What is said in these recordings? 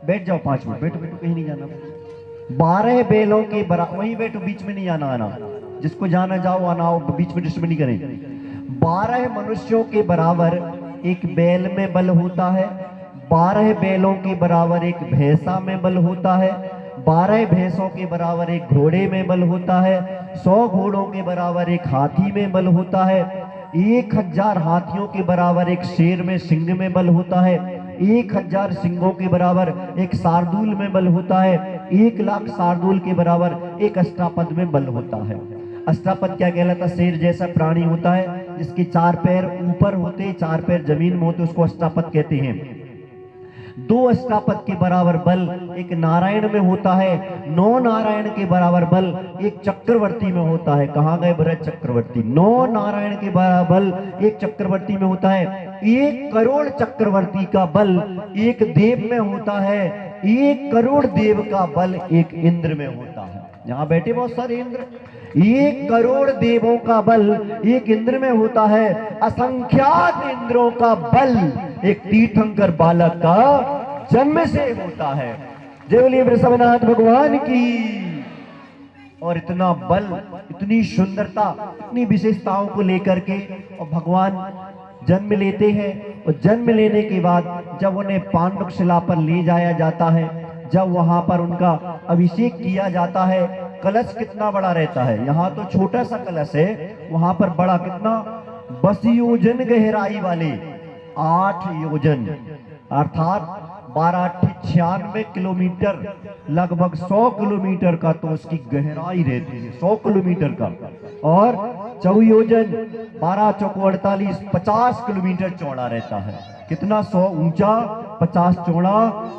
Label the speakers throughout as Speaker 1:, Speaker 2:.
Speaker 1: बैठ जाओ 5 मिनट, बैठो बैठो, कहीं नहीं जाना। 12 बैलों के बराबर, वहीं बैठो, बीच में नहीं आना आना, जिसको जाना जाओ, आना आओ, बीच में डिस्टर्ब नहीं करें। 12 मनुष्यों के बराबर एक बैल में बल होता है, 12 बैलों के बराबर एक भैंसा में बल होता है, 12 भैंसों के बराबर एक घोड़े में बल होता है, 100 घोड़ों के बराबर एक हाथी में बल होता है, 1000 हाथियों के बराबर एक शेर में सिंह में बल होता है, 1000 सिंहों के बराबर एक शार्दूल में बल होता है, 1,00,000 शार्दूल के बराबर एक अष्टापद में बल होता है। अष्टापद क्या कहलाता? शेर जैसा प्राणी होता है जिसके 4 पैर ऊपर होते, 4 पैर जमीन में होते, उसको अष्टापद कहते हैं। 2 अष्टापद के बराबर बल एक नारायण में होता है, 9 नारायण के बराबर बल एक चक्रवर्ती में होता है। कहाँ गए भरत चक्रवर्ती? 9 नारायण के बराबर बल एक चक्रवर्ती में होता है। 1 करोड़ चक्रवर्ती का बल एक देव में होता है, 1 करोड़ देव का बल एक इंद्र में होता है। यहाँ बैठे बहुत सारे इंद्र। 1 करोड़ देवों का बल एक इंद्र में होता है, असंख्यात इंद्रों का बल एक तीर्थंकर बालक का जन्म से होता है। जय बोलिए वृषभनाथ भगवान की। और इतना बल, इतनी सुंदरता, इतनी विशेषताओं को लेकर के और भगवान जन्म लेते हैं। और जन्म लेने के बाद जब उन्हें पांडुक शिला पर ले जाया जाता है, जब वहां पर उनका अभिषेक किया जाता है, कलश कितना बड़ा रहता है। यहाँ तो छोटा सा कलश है, वहां पर बड़ा कितना, 10 योजन गहराई वाले, 8 योजन अर्थात 12-96 किलोमीटर, लगभग 100 किलोमीटर का तो उसकी गहराई रहती है, 100 किलोमीटर का। और 4 योजन 12 चौको 48, 50 किलोमीटर चौड़ा रहता है। कितना? 100 ऊंचा, 50 चौड़ा,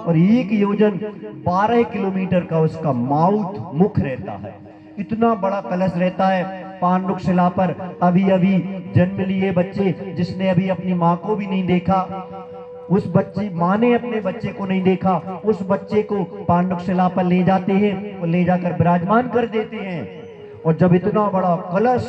Speaker 1: और 1 योजन 12 किलोमीटर का उसका माउथ, मुख रहता है। इतना बड़ा कलश रहता है। पांडुक शिला पर अभी अभी जन्म लिए बच्चे, जिसने अभी अपनी माँ को भी नहीं देखा, उस बच्चे, माँ ने अपने बच्चे को नहीं देखा, उस बच्चे को पांडुक शिला पर ले जाते हैं और ले जाकर विराजमान कर देते हैं। और जब इतना बड़ा कलश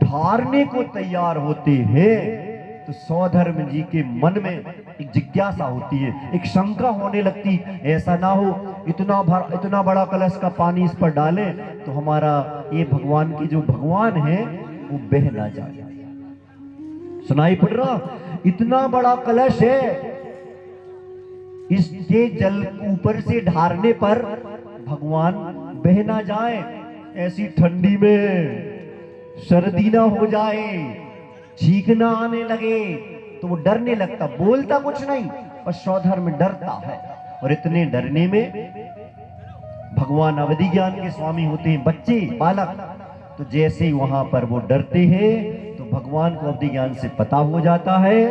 Speaker 1: ढारने को तैयार होते हैं तो सौधर्म जी के मन में एक जिज्ञासा होती है, एक शंका होने लगती, ऐसा ना हो इतना बड़ा कलश का पानी इस पर डाले तो हमारा ये भगवान की जो भगवान है वो बह ना जाए। सुनाई पड़ रहा? इतना बड़ा कलश है, इसके जल ऊपर से ढारने पर भगवान बह ना जाए, ऐसी ठंडी में सर्दी ना हो जाए, छींक ना आने लगे, तो वो डरने लगता, बोलता कुछ नहीं पर सौधर्म डरता है। और इतने डरने में भगवान अवधि ज्ञान के स्वामी होते हैं, बच्चे, बालक, तो जैसे ही वहां पर वो डरते हैं तो भगवान को अवधि ज्ञान से पता हो जाता है।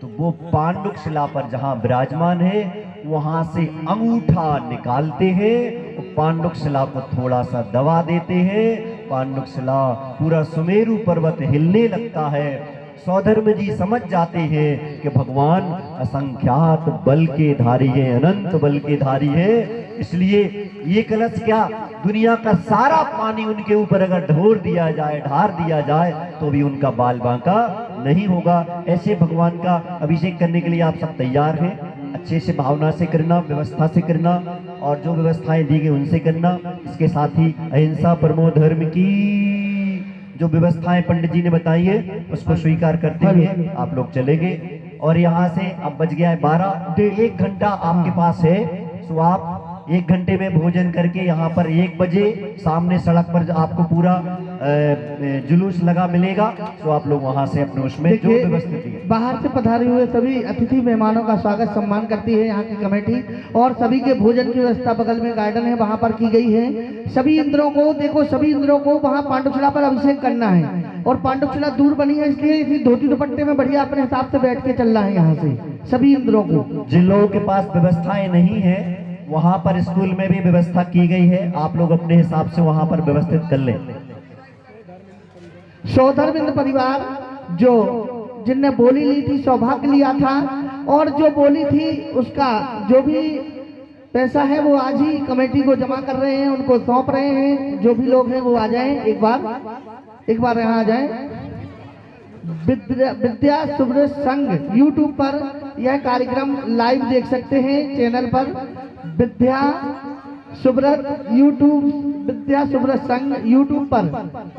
Speaker 1: तो वो पांडुक शिला पर जहां विराजमान है वहां से अंगूठा निकालते हैं और पांडुक शिला को थोड़ा सा दबा देते हैं। पांडुक शिला, पूरा सुमेरु पर्वत हिलने लगता है। सौधर्म जी समझ जाते हैं कि भगवान असंख्यात बल के धारी है, अनंत बल के धारी है। इसलिए ये कलश क्या, दुनिया का सारा पानी उनके ऊपर अगर ढोर दिया जाए, ढार दिया जाए, तो भी उनका बाल बांका नहीं होगा। ऐसे भगवान का अभिषेक करने के लिए आप सब तैयार हैं। अच्छे से भावना से करना, व्यवस्था से करना, और जो व्यवस्थाएं दी गई उनसे करना। इसके साथ ही अहिंसा परमो धर्म की जो व्यवस्थाएं पंडित जी ने बताई है उसको स्वीकार करते हुए आप लोग चलेंगे। और यहाँ से अब बज गया है 12, 1 घंटा आपके पास है। तो आप 1 घंटे में भोजन करके यहाँ पर 1 बजे सामने सड़क पर आपको पूरा जुलूस लगा मिलेगा। तो आप लोग वहाँ से अपने उसमें जो व्यवस्थित है,
Speaker 2: बाहर से पधारे हुए सभी अतिथि मेहमानों का स्वागत सम्मान करती है यहाँ की कमेटी। और सभी के भोजन की व्यवस्था बगल में गार्डन है वहाँ पर की गई है। सभी इंद्रों को देखो, सभी इंद्रों को वहाँ पांडुशिला पर अभिषेक करना है। और पांडुशिला दूर बनी है, इसलिए इसी धोती दुपट्टे में बढ़िया अपने हिसाब से बैठ के चलना है यहाँ से सभी इंद्रों को।
Speaker 1: जिन लोगों के पास व्यवस्थाएं नहीं है वहां पर स्कूल में भी व्यवस्था की गई है, आप लोग अपने हिसाब से वहां पर व्यवस्थित कर लें।
Speaker 2: सौधर्मिंद परिवार जो जिनने बोली ली थी, सौभाग्य लिया था, और जो बोली थी उसका जो भी पैसा है वो आज ही कमेटी को जमा कर रहे हैं, उनको सौंप रहे हैं। जो भी लोग हैं वो आ जाएं, एक बार यहाँ आ जाएं। विद्या सुब्रत संघ यूट्यूब पर यह कार्यक्रम लाइव देख सकते हैं चैनल पर विद्या सुब्रत संघ यूट्यूब पर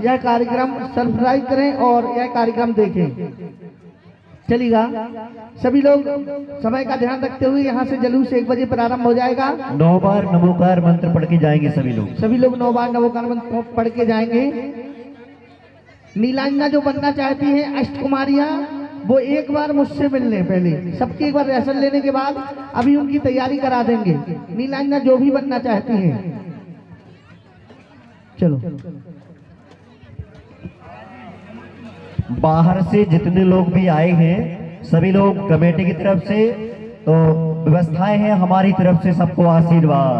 Speaker 2: यह कार्यक्रम सब्सक्राइब करें और यह कार्यक्रम देखें। चलिएगा सभी लोग समय का ध्यान रखते हुए यहाँ से जुलूस 1 बजे प्रारंभ हो जाएगा।
Speaker 1: 9 बार नमोकार मंत्र पढ़ के जाएंगे सभी लोग
Speaker 2: 9 बार नमोकार मंत्र पढ़ के जाएंगे। नीलांजना जो बनना चाहती हैं अष्टकुमारियां वो एक बार मुझसे मिल लें, पहले सबकी एक बार रिहर्सल लेने के बाद अभी उनकी तैयारी करा देंगे। नीलांजना जो भी बनना चाहती हैं चलो।
Speaker 1: बाहर से जितने लोग भी आए हैं सभी लोग कमेटी की तरफ से तो व्यवस्थाएं हैं, हमारी तरफ से सबको आशीर्वाद।